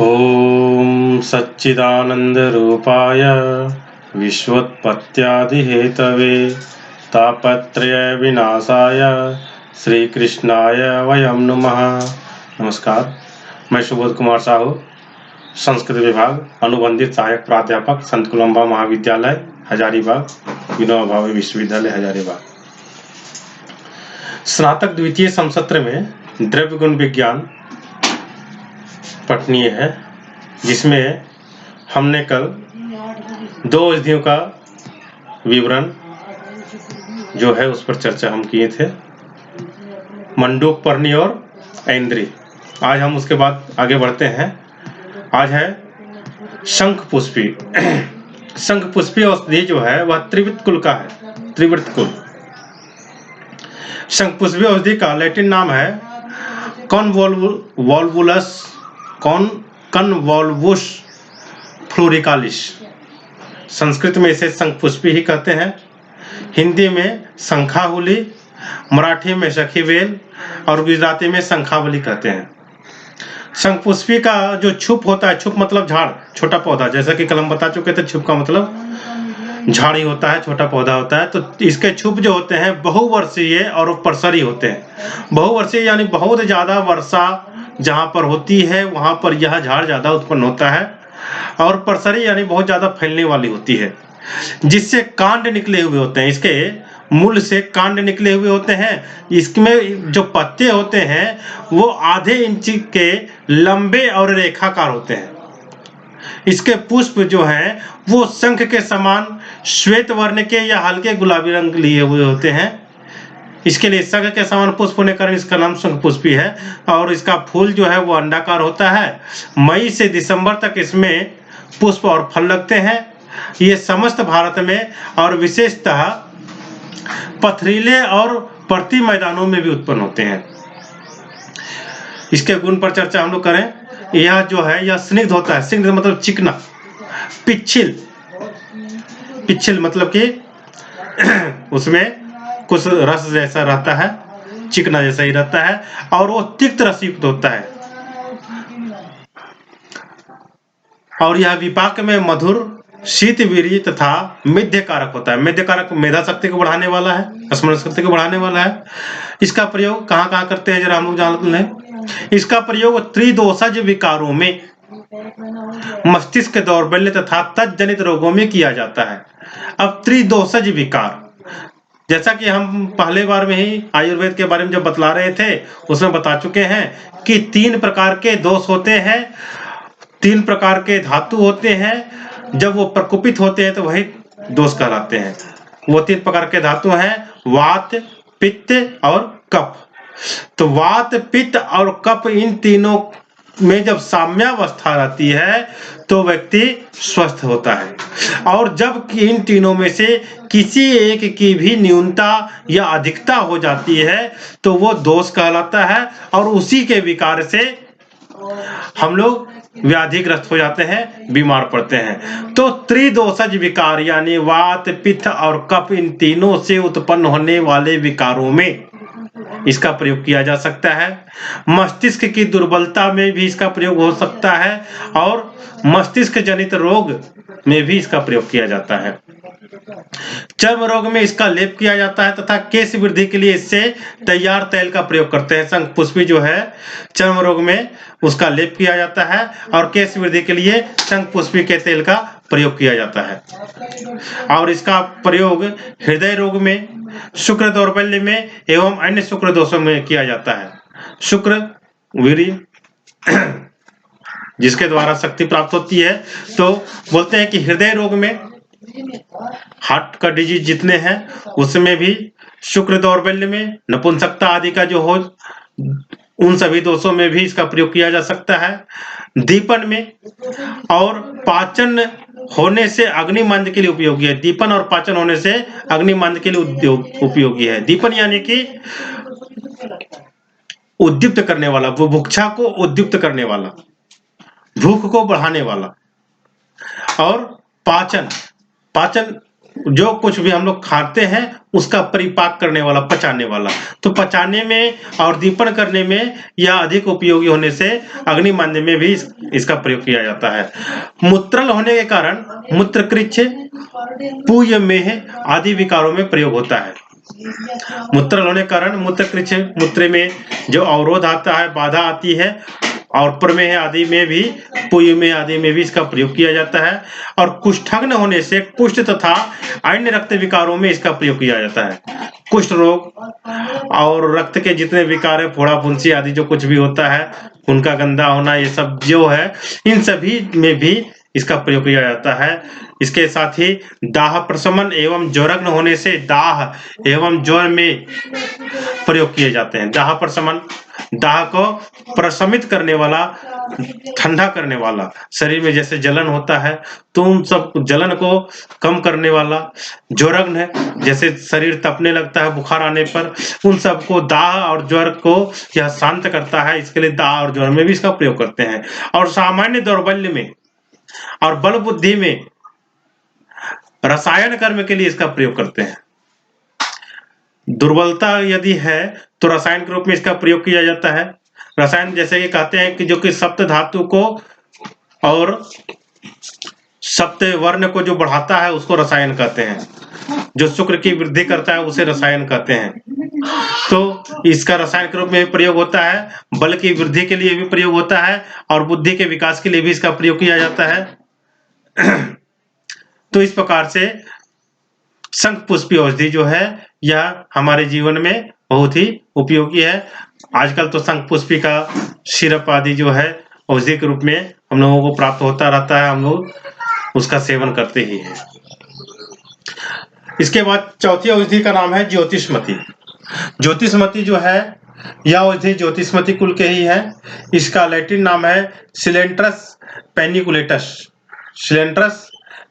ॐ सच्चिदानन्दरूपाय विश्वोत्पत्त्यादिहेतवे तापत्रयविनाशाय श्रीकृष्णाय वयं नमः। नमस्कार, मैं सुबोध कुमार साहू, संस्कृत विभाग, अनुबंधित सहायक प्राध्यापक, संत कोलंबा महाविद्यालय हजारीबाग, विनोबा भावे विश्वविद्यालय हजारीबाग। स्नातक द्वितीय समसत्र में द्रव्य गुण विज्ञान पठनीय है, जिसमें हमने कल दो औषधियों का विवरण जो है उस पर चर्चा हम किए थे, मंडूक पर्णी और ऐंद्री। आज हम उसके बाद आगे बढ़ते हैं। आज है शंखपुष्पी। शंखपुष्पी औषधि जो है वह त्रिवृत कुल का है, त्रिवृत कुल। शंखपुष्पी औषधि का लैटिन नाम है कॉनवॉल्वुस फ्लोरिकालिस। संस्कृत में इसे शंखपुष्पी ही कहते हैं, हिंदी में शंखाहुली, मराठी में सखीवेल और गुजराती में शंखावली कहते हैं। शंखपुष्पी का जो छुप होता है, छुप मतलब झाड़, छोटा पौधा, जैसा कि कल हम बता चुके थे, छुप का मतलब झाड़ी होता है, छोटा पौधा होता है। तो इसके छुप जो होते हैं बहुवर्षीय और प्रसरी होते हैं। बहुवर्षीय यानी बहुत ज्यादा वर्षा जहां पर होती है वहां पर यह झाड़ ज्यादा उत्पन्न होता है, और प्रसरी यानी बहुत ज्यादा फैलने वाली होती है, जिससे कांड निकले हुए होते हैं। इसके मूल से कांड निकले हुए होते हैं। इसमें जो पत्ते होते हैं वो आधे इंच के लंबे और रेखाकार होते हैं। इसके पुष्प जो हैं वो शंख के समान श्वेत वर्ण के या हल्के गुलाबी रंग लिए हुए होते हैं। इसके लिए शंख के समान पुष्प होने के कारण इसका नाम शंखपुष्पी है। और इसका फूल जो है वो अंडाकार होता है। मई से दिसंबर तक इसमें पुष्प और फल लगते हैं। ये समस्त भारत में और विशेषतः पथरीले और पर्वतीय मैदानों में भी उत्पन्न होते हैं। इसके गुण पर चर्चा हम लोग करें। यह जो है यह स्निग्ध होता है। स्निग्ध मतलब चिकना। पिच्छिल, पिच्छिल मतलब कि उसमें कुछ रस जैसा रहता है, चिकना जैसा ही रहता है, और वो तिक्त रस युक्त होता है। और यह विपाक में मधुर, शीतवीर्य तथा मेध्य कारक होता है। मेध्य कारक मेधा शक्ति को बढ़ाने वाला है, स्मरण शक्ति को बढ़ाने वाला है। इसका प्रयोग कहाँ कहाँ करते हैं जरा हम लोग जान लें। इसका प्रयोग त्रिदोषज विकारों में, मस्तिष्क दौर्बल्य तथा तज्जनित रोगों में किया जाता है। अब त्रिदोषज विकार, जैसा कि हम पहले बार में ही आयुर्वेद के बारे में जब बतला रहे थे उसमें बता चुके हैं कि 3 प्रकार के दोष होते हैं, 3 प्रकार के धातु होते हैं। जब वो प्रकोपित होते हैं तो वही दोष कहलाते हैं। वो 3 प्रकार के धातु हैं, वात, पित्त और कफ। तो वात, पित्त और कफ, इन तीनों में जब साम्यावस्था रहती है तो व्यक्ति स्वस्थ होता है। और जब इन तीनों में से किसी एक की भी न्यूनता या अधिकता हो जाती है तो वो दोष कहलाता है, और उसी के विकार से हम लोग व्याधिग्रस्त हो जाते हैं, बीमार पड़ते हैं। तो त्रिदोषज विकार यानी वात, पित्त और कफ, इन तीनों से उत्पन्न होने वाले विकारों में इसका प्रयोग किया जा सकता है। मस्तिष्क की दुर्बलता में भी इसका प्रयोग हो सकता है, और मस्तिष्क जनित रोग में भी इसका प्रयोग किया जाता है। चर्म रोग में इसका लेप किया जाता है, तथा केश वृद्धि के लिए इससे तैयार तेल का प्रयोग करते हैं। शंखपुष्पी जो है चर्म रोग में उसका लेप किया जाता है, और केश वृद्धि के लिए शंखपुष्पी के तेल का प्रयोग किया जाता है। और इसका प्रयोग हृदय रोग में, शुक्र दौर्बल्य में एवं अन्य शुक्र दोषों में किया जाता है। शुक्र वीर्य जिसके द्वारा शक्ति प्राप्त होती है। तो बोलते हैं कि हृदय रोग में, हार्ट का डिजीज जितने हैं उसमें भी, शुक्र दौर्बल्य में, नपुंसकता आदि का जो हो, उन सभी दोषों में भी इसका प्रयोग किया जा सकता है। दीपन में और पाचन होने से अग्निमंद के लिए उपयोगी है। दीपन और पाचन होने से अग्निमंद के लिए उपयोगी है। दीपन यानी कि उद्दीप्त करने वाला, बुभुक्षा को उद्दीप्त करने वाला, भूख को बढ़ाने वाला। और पाचन, पाचन जो कुछ भी हम लोग खाते हैं उसका परिपाक करने वाला, पचाने वाला। तो पचाने में और दीपन करने में यह अधिक उपयोगी होने से अग्नि मान्य में भी इसका प्रयोग किया जाता है। मूत्रल होने के कारण मूत्रकृच्छ, पूय, मेह आदि विकारों में प्रयोग होता है। मूत्रल होने के कारण मूत्रकृच्छ, मूत्र में जो अवरोध आता है, बाधा आती है, और प्रमेह आदि में भी, पुय में आदि में भी इसका प्रयोग किया जाता है। और कुष्ठाग्न होने से कुष्ठ तथा अन्य रक्त विकारों में इसका प्रयोग किया जाता है। कुष्ठ रोग और रक्त के जितने विकार है, फोड़ा फुंसी आदि जो कुछ भी होता है, उनका गंदा होना, ये सब जो है, इन सभी में भी इसका प्रयोग किया जाता है। इसके साथ ही दाह प्रशमन एवं ज्वरग्न होने से दाह एवं ज्वर में प्रयोग किए जाते हैं। दाह प्रशमन, दाह को प्रशमित करने वाला, ठंडा करने वाला, शरीर में जैसे जलन होता है तो उन सब जलन को कम करने वाला। ज्वरग्न है, जैसे शरीर तपने लगता है बुखार आने पर, उन सबको दाह और ज्वर को यह शांत करता है। इसके लिए दाह और ज्वर में भी इसका प्रयोग करते हैं। और सामान्य दौर्बल्य में और बल बुद्धि में रसायन कर्म के लिए इसका प्रयोग करते हैं। दुर्बलता यदि है तो रसायन के रूप में इसका प्रयोग किया जाता है। रसायन जैसे कि कहते हैं कि जो कि सप्त धातु को और सप्त वर्ण को जो बढ़ाता है उसको रसायन कहते हैं। जो शुक्र की वृद्धि करता है उसे रसायन कहते हैं। तो इसका रसायन के रूप में प्रयोग होता है, बल की वृद्धि के लिए भी प्रयोग होता है, और बुद्धि के विकास के लिए भी इसका प्रयोग किया जाता है। तो इस प्रकार से शंखपुष्पी औषधि जो है यह हमारे जीवन में बहुत ही उपयोगी है। आजकल तो शंखपुष्पी का सिरप आदि जो है औषधि के रूप में हम लोगों को प्राप्त होता रहता है, हम लोग उसका सेवन करते ही हैं। इसके बाद चौथी औषधि का नाम है ज्योतिषमती। ज्योतिषमती जो है यह औषधि ज्योतिषमती कुल के ही है। इसका लैटिन नाम है सिलेंट्रस पेनिकुलेटस। सिलेंट्रस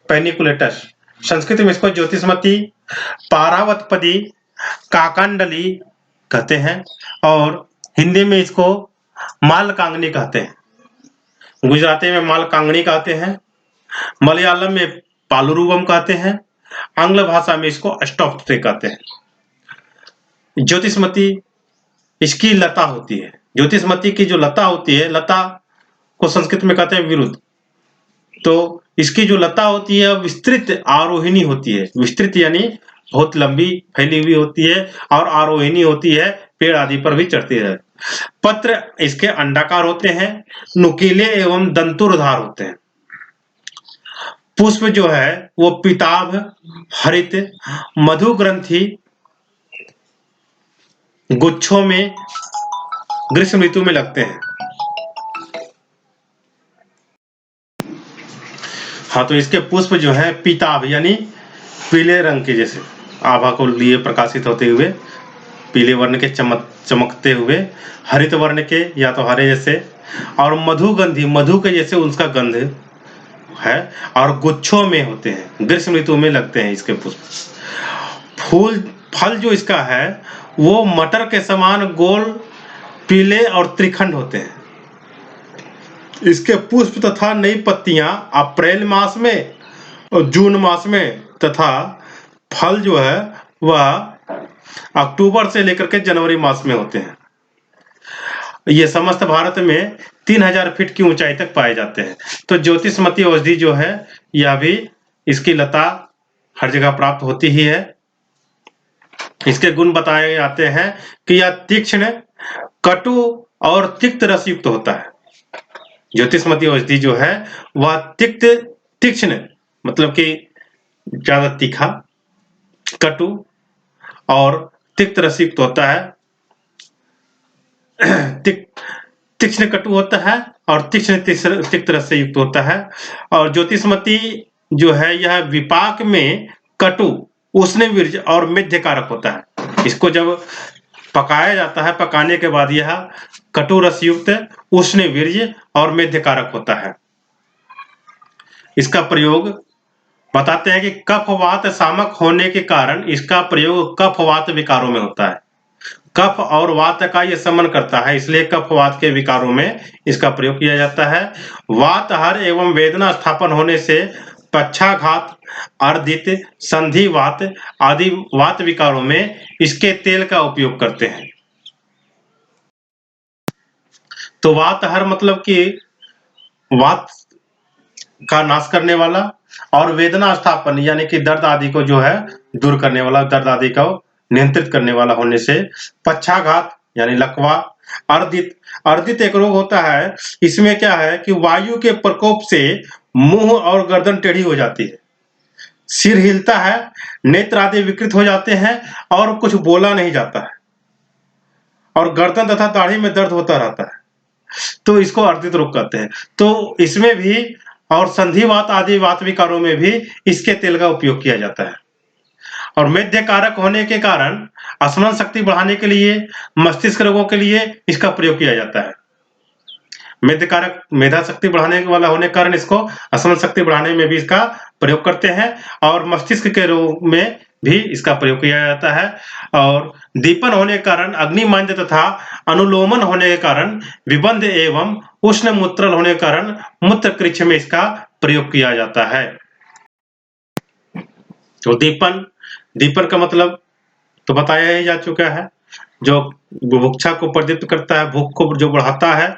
पेनिकुलेटस, संस्कृत में इसको ज्योतिषमती, पारावतपदी, काकांडली कहते हैं, और हिंदी में इसको मालकांगनी कहते हैं, गुजराती में मालकांगनी कहते हैं, मलयालम में पालुरुवम कहते हैं, आंग्ल भाषा में इसको अष्टोत्तरे कहते हैं। ज्योतिषमती इसकी लता होती है। ज्योतिषमती की जो लता होती है, लता को संस्कृत में कहते हैं विरुद्ध। तो इसकी जो लता होती है विस्तृत आरोहिणी होती है। विस्तृत यानी बहुत लंबी फैली हुई होती है, और आरोहिणी होती है, पेड़ आदि पर भी चढ़ती है। पत्र इसके अंडाकार होते हैं, नुकीले एवं दंतुरधार होते हैं। पुष्प जो है वो पीताभ, हरित, मधु ग्रंथि गुच्छों में ग्रीष्म ऋतु में लगते हैं। हाँ, तो इसके पुष्प जो है पीताभ यानी पीले रंग के, जैसे आभा को लिए प्रकाशित होते हुए, पीले वर्ण के चमकते हुए, हरित वर्ण के या तो हरे जैसे, और मधुगंधी, मधु के जैसे उसका गंध है, और गुच्छों में होते हैं, ग्रीष्म ऋतु में लगते हैं इसके पुष्प। फल जो इसका है वो मटर के समान गोल, पीले और त्रिखंड होते हैं। इसके पुष्प तथा नई पत्तियां अप्रैल मास में और जून मास में, तथा फल जो है वह अक्टूबर से लेकर के जनवरी मास में होते हैं। ये समस्त भारत में 3000 फीट की ऊंचाई तक पाए जाते हैं। तो ज्योतिषमती औषधि जो है यह भी, इसकी लता हर जगह प्राप्त होती ही है। इसके गुण बताए जाते हैं कि यह तीक्ष्ण, कटु और तिक्त रस युक्त होता है। ज्योतिषमती औषधि जो है वह तीक्ष्ण मतलब कि ज्यादा तीखा, कटु और तिक्त रस युक्त होता है। तीक्ष्ण कटु होता है और तीक्ष्ण तिक्त रस से युक्त होता है। और ज्योतिषमती जो है यह विपाक में कटु, उष्ण वीर्य और मेध्य कारक होता है। इसको जब पकाया जाता है, पकाने के बाद यह कटु रस युक्त, उष्ण वीर्य और मेध्य कारक होता है। इसका प्रयोग बताते हैं कि कफ वात सामक होने के कारण इसका प्रयोग कफ वात विकारों में होता है। कफ और वात का यह संबंध करता है, इसलिए कफ वात के विकारों में इसका प्रयोग किया जाता है। वात हर एवं वेदना स्थापन होने से पक्षाघात, अर्दित, संधिवात आदि वात विकारों में इसके तेल का उपयोग करते हैं। तो वातहर मतलब कि वात का नाश करने वाला, और वेदना स्थापन यानी कि दर्द आदि को जो है दूर करने वाला, दर्द आदि को नियंत्रित करने वाला होने से। पक्षाघात यानी लकवा। अर्दित, अर्दित एक रोग होता है, इसमें क्या है कि वायु के प्रकोप से मुंह और गर्दन टेढ़ी हो जाती है, सिर हिलता है, नेत्र आदि विकृत हो जाते हैं और कुछ बोला नहीं जाता है, और गर्दन तथा दाढ़ी में दर्द होता रहता है, तो इसको अर्दित रोग कहते हैं। तो इसमें भी और संधिवात आदि वात विकारों में भी इसके तेल का उपयोग किया जाता है। और मेध्य कारक होने के कारण स्मरण शक्ति बढ़ाने के लिए, मस्तिष्क रोगों के लिए इसका प्रयोग किया जाता है। मेध्य कारक मेधा शक्ति बढ़ाने वाला होने के कारण इसको स्मरण शक्ति बढ़ाने में भी इसका प्रयोग करते हैं, और मस्तिष्क के रोग में भी इसका प्रयोग किया जाता है। और दीपन होने के कारण, अग्निमांद्य तथा अनुलोमन होने के कारण, विबंध एवं उष्ण मूत्रल होने के कारण मूत्र कृच्छ में इसका प्रयोग किया जाता है। तो दीपन, दीपन का मतलब तो बताया ही जा चुका है, जो बुभुक्षा को प्रदीप्त करता है, भूख को जो बढ़ाता है।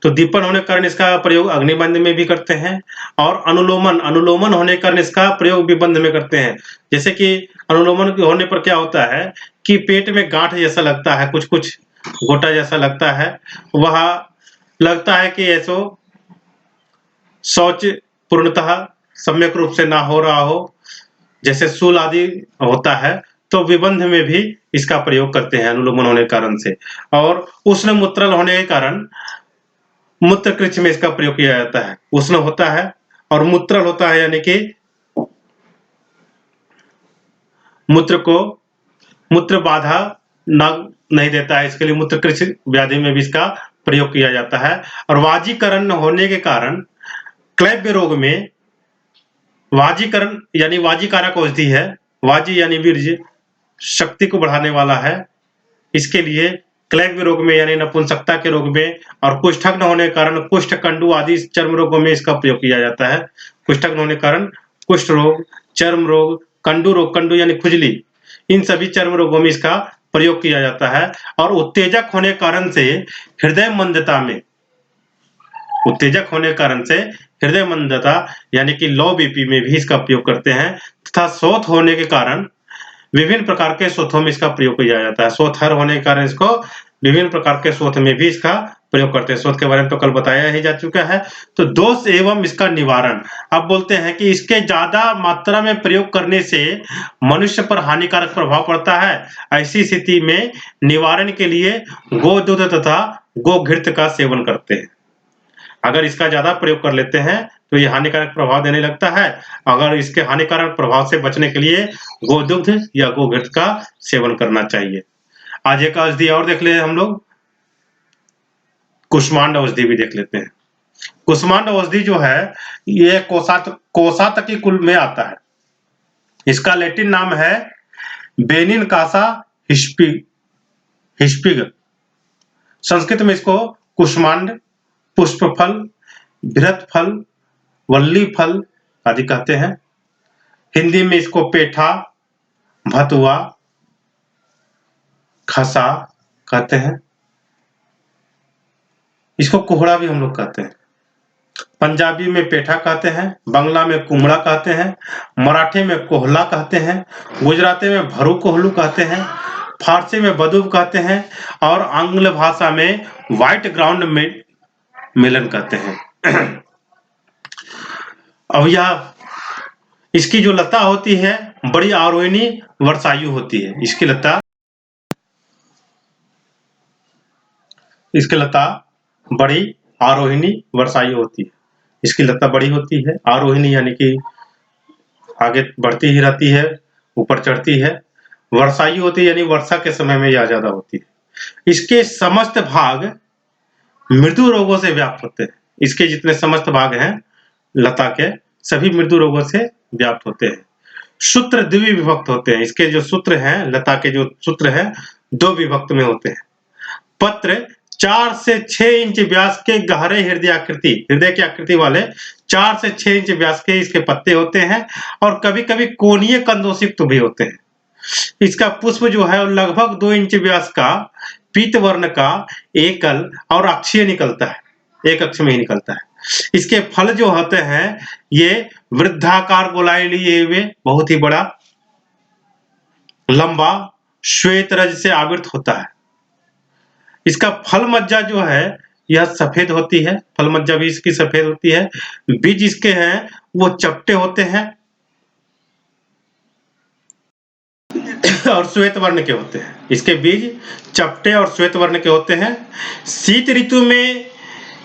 तो दीपन होने के कारण इसका प्रयोग अग्निबंध में भी करते हैं। और अनुलोमन, अनुलोमन होने के कारण इसका प्रयोग विबंध में करते हैं। जैसे कि अनुलोमन होने पर क्या होता है कि पेट में गांठ जैसा लगता है, कुछ कुछ गोटा जैसा लगता है, वह लगता है कि ऐसो शौच पूर्णतः सम्यक रूप से ना हो रहा हो, जैसे शूल आदि होता है, तो विबंध में भी इसका प्रयोग करते हैं अनुलोमन होने के कारण से। और उष्ण मूत्रल होने के कारण मूत्र कृच्छ में इसका प्रयोग किया जाता है। उष्ण होता है और मूत्रल होता है, यानी कि मूत्र को मूत्र बाधा नहीं देता है, इसके लिए मूत्र कृच्छ व्याधि में भी इसका प्रयोग किया जाता है। और वाजीकरण होने के कारण क्लैव्य रोग में, वाजीकरण यानी वाजीकारक औषधि है, वाजी यानी वीर्य, शक्ति को बढ़ाने वाला है, इसके लिए क्लैव्य रोग में यानी नपुंसकता के रोग में, और कुष्ठग्न होने के कारण कुष्ठ, कंडू आदि चर्म रोगों में इसका प्रयोग किया जाता है। कुष्ठग्न होने के कारण कुष्ठ रोग, चर्म रोग, कंडू रोग, कंडू यानी खुजली, इन सभी चर्म रोगों में इसका प्रयोग किया जाता है। और उत्तेजक होने के कारण से हृदय मंदता में, उत्तेजक होने के कारण से हृदय मंदता यानी कि लो बीपी में भी इसका प्रयोग करते हैं। तथा शोथ होने के कारण विभिन्न प्रकार के शोथों में इसका प्रयोग किया जाता है। शोथहर होने के कारण इसको विभिन्न प्रकार के शोथ में भी इसका प्रयोग करते हैं। शोथ के बारे में तो कल बताया ही जा चुका है। तो दोष एवं इसका निवारण, अब बोलते हैं कि इसके ज्यादा मात्रा में प्रयोग करने से मनुष्य पर हानिकारक प्रभाव पड़ता है। ऐसी स्थिति में निवारण के लिए गोदूध तथा गोघृत का सेवन करते हैं। अगर इसका ज्यादा प्रयोग कर लेते हैं तो ये हानिकारक प्रभाव देने लगता है। अगर इसके हानिकारक प्रभाव से बचने के लिए गोदुग्ध या गोघृत का सेवन करना चाहिए। आज एक औषधि और देख ले हम लोग, कुष्मांड औषधि भी देख लेते हैं। कुष्मांड औषधि जो है ये कोसातकी कुल में आता है। इसका लैटिन नाम है बेनिन कासा हिस्पिग। संस्कृत में इसको कुष्मांड, पुष्प फल, भृत फल, वल्ली फल आदि कहते हैं। हिंदी में इसको पेठा, भतुआ, खसा कहते हैं। इसको कोहड़ा भी हम लोग कहते हैं। पंजाबी में पेठा कहते हैं, बांग्ला में कुमड़ा कहते हैं, मराठी में कोहला कहते हैं, गुजराती में भरू कोहलू कहते हैं, फारसी में बदूब कहते हैं, और आंग्ल भाषा में व्हाइट ग्राउंड में मेलन कहते हैं। अब यह इसकी जो लता होती है बड़ी आरोहिणी वर्षायु होती है। इसकी लता बड़ी आरोहिणी वर्षायु होती है। इसकी लता बड़ी होती है, आरोहिणी यानी कि आगे बढ़ती ही रहती है, ऊपर चढ़ती है। वर्षायु होती है यानी वर्षा के समय में यह ज्यादा होती है। इसके समस्त भाग मृदु रोगों से व्याप्त होते हैं। इसके जितने समस्त भाग हैं लता के, सभी मृदु रोगों से व्याप्त होते हैं। सूत्र द्विविभक्त होते हैं। इसके जो सूत्र हैं, लता के जो सूत्र हैं, दो विभक्त में होते हैं। पत्र 4 से 6 इंच व्यास के गहरे हृदय की आकृति वाले 4 से 6 इंच व्यास के इसके पत्ते होते हैं और कभी-कभी कोणीय कंदों से युक्त भी होते हैं। इसका पुष्प जो है लगभग 2 इंच व्यास का पीत वर्ण का एकल और अक्षीय निकलता है, एक अक्ष में ही निकलता है। इसके फल जो होते हैं ये वृद्धाकार गोलाई लिए हुए बहुत ही बड़ा लंबा श्वेत रज से आवृत होता है। इसका फल मज्जा जो है यह सफेद होती है, फल मज्जा भी इसकी सफेद होती है। बीज इसके हैं वो चपटे होते हैं और श्वेत वर्ण के होते हैं। इसके बीज चपटे और श्वेत वर्ण के होते हैं। शीत ऋतु में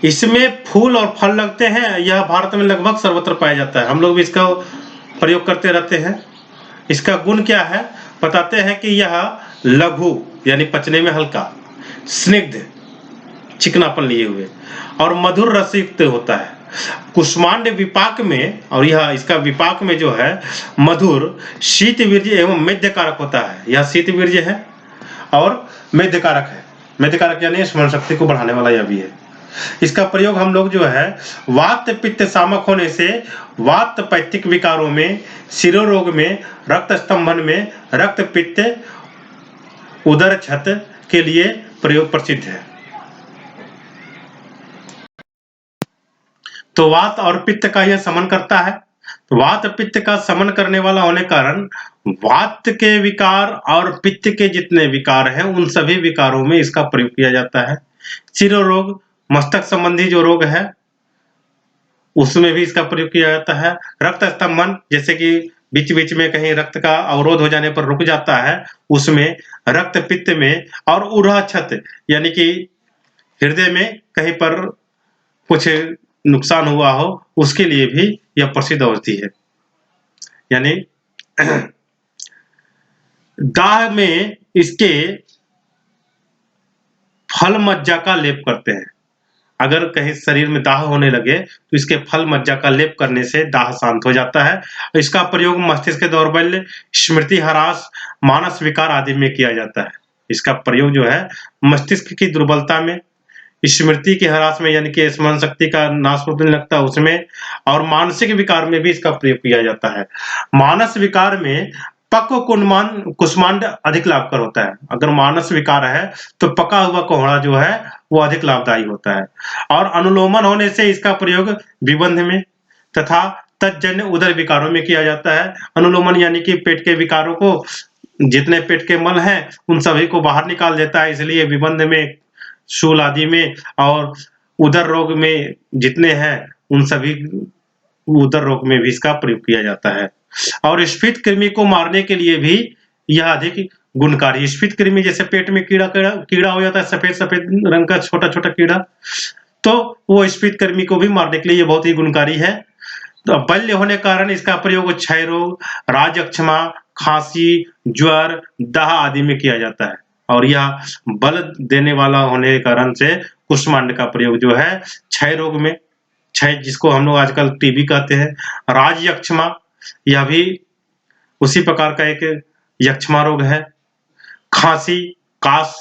इसमें फूल और फल लगते हैं। यह भारत में लगभग सर्वत्र पाया जाता है। हम लोग भी इसका प्रयोग करते रहते हैं। इसका गुण क्या है बताते हैं कि यह लघु यानी पचने में हल्का, स्निग्ध चिकनापन लिए हुए और मधुर रस युक्त होता है। कुष्मांड विपाक में, और यह इसका विपाक में जो है मधुर, शीत वीर्य एवं मेध्यकारक होता है। यह शीत वीर्य है और मेध्यकारक है। मेध्यकारक यानी स्मरण शक्ति को बढ़ाने वाला यह भी है। इसका प्रयोग हम लोग जो है वात पित्त सामक होने से वात पैत्तिक विकारों में, शिरोरोग में, रक्त स्तंभन में, रक्त पित्त, उदर क्षत के लिए प्रयोग प्रसिद्ध है। तो वात और पित्त का यह समन करता है। तो वात पित्त का समन करने वाला होने कारण वात के विकार और पित्त के जितने विकार हैं उन सभी विकारों में इसका प्रयोग किया जाता है। शिरोरोग, मस्तक संबंधी जो रोग है उसमें भी इसका प्रयोग किया जाता है। रक्त स्तंभन, जैसे कि बीच बीच में कहीं रक्त का अवरोध हो जाने पर रुक जाता है, उसमें, रक्त पित्त में, और उरह क्षत यानी कि हृदय में कहीं पर कुछ नुकसान हुआ हो उसके लिए भी यह प्रसिद्ध औषधि है। यानी दाह में इसके फल मज्जा का लेप करते हैं। अगर कहीं शरीर में दाह होने लगे तो इसके फल मज्जा का लेप करने से दाह शांत हो जाता है। इसका प्रयोग मस्तिष्क के दौर्बल्य, स्मृति ह्रास, मानस विकार आदि में किया जाता है। इसका प्रयोग जो है मस्तिष्क की दुर्बलता में, स्मृति के ह्रास में यानी कि स्मरण शक्ति का नाश होने लगता है उसमें, और मानसिक विकार में भी इसका प्रयोग किया जाता है। मानस विकार में पक्व कुष्मांड अधिक लाभकर होता है। अगर मानस विकार है तो पका हुआ कोहड़ा जो है वो अधिक लाभदायी होता है। और अनुलोमन होने से इसका प्रयोग विबंध में तथा तज्जन्य उदर विकारों में किया जाता है। अनुलोमन यानी कि पेट के विकारों को, जितने पेट के मल हैं उन सभी को बाहर निकाल देता है, इसलिए विबंध में, शूल आदि में और उदर रोग में जितने हैं उन सभी उदर रोग में भी इसका प्रयोग किया जाता है। और स्फीत कृमि को मारने के लिए भी यह अधिक गुणकारी। स्फीत कृमि जैसे पेट में कीड़ा हो जाता है, सफेद सफेद रंग का छोटा छोटा कीड़ा, तो वो स्फीत कृमि को भी मारने के लिए ये बहुत ही गुणकारी है। तो बल्य होने कारण इसका प्रयोग क्षय रोग, राजक्षमा, खांसी, ज्वर, दाह आदि में किया जाता है। और यह बल देने वाला होने के कारण से कुष्मांड का प्रयोग जो है क्षय रोग में, क्षय जिसको हम लोग आजकल टीबी कहते हैं, राजयक्षमा यह भी उसी प्रकार का एक यक्षमा रोग है, खांसी, काश,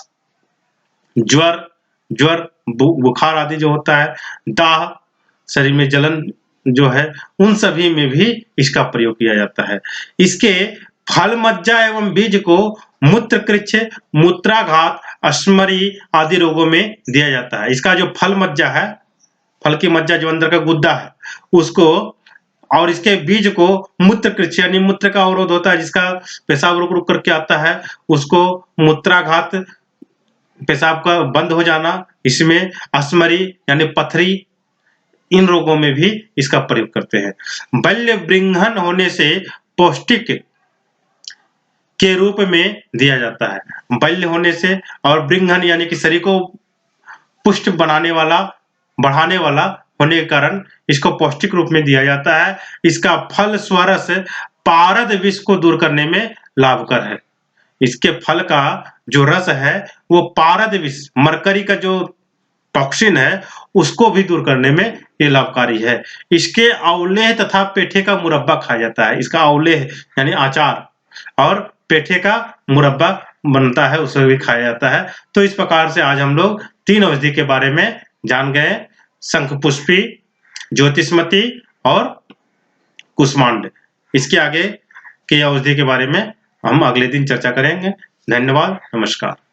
ज्वर, बुखार आदि जो होता है, दाह, शरीर में जलन जो है, उन सभी में भी इसका प्रयोग किया जाता है। इसके फल मज्जा एवं बीज को मूत्रकृच्छ, मूत्राघात, अश्मरी आदि रोगों में दिया जाता है। इसका जो फल मज्जा है, फल की मज्जा जो अंदर का गुद्दा है उसको, और इसके बीज को मूत्रकृच्छ यानी मूत्र का अवरोध होता है, जिसका पेशाब रुक रुक करके आता है, उसको मूत्राघात, पेशाब का बंद हो जाना, इसमें अश्मरी यानी पथरी, इन रोगों में भी इसका प्रयोग करते हैं। बल्य बृंहन होने से पौष्टिक के रूप में दिया जाता है। बल्य होने से, और बृंहन यानी कि शरीर को पुष्ट बनाने वाला, बढ़ाने वाला होने के कारण इसको पौष्टिक रूप में दिया जाता है। इसका फल स्वरस पारद विष को दूर करने में लाभकर है। इसके फल का जो रस है वो पारद विष, मरकरी का जो टॉक्सिन है उसको भी दूर करने में ये लाभकारी है। इसके अवलेह तथा पेठे का मुरब्बा खाया जाता है। इसका अवलेह यानी अचार और पेठे का मुरब्बा बनता है, उसे भी खाया जाता है। तो इस प्रकार से आज हम लोग 3 औषधि के बारे में जान गए, शंखपुष्पी, ज्योतिष्मती और कुष्मांड। इसके आगे के औषधि के बारे में हम अगले दिन चर्चा करेंगे। धन्यवाद, नमस्कार।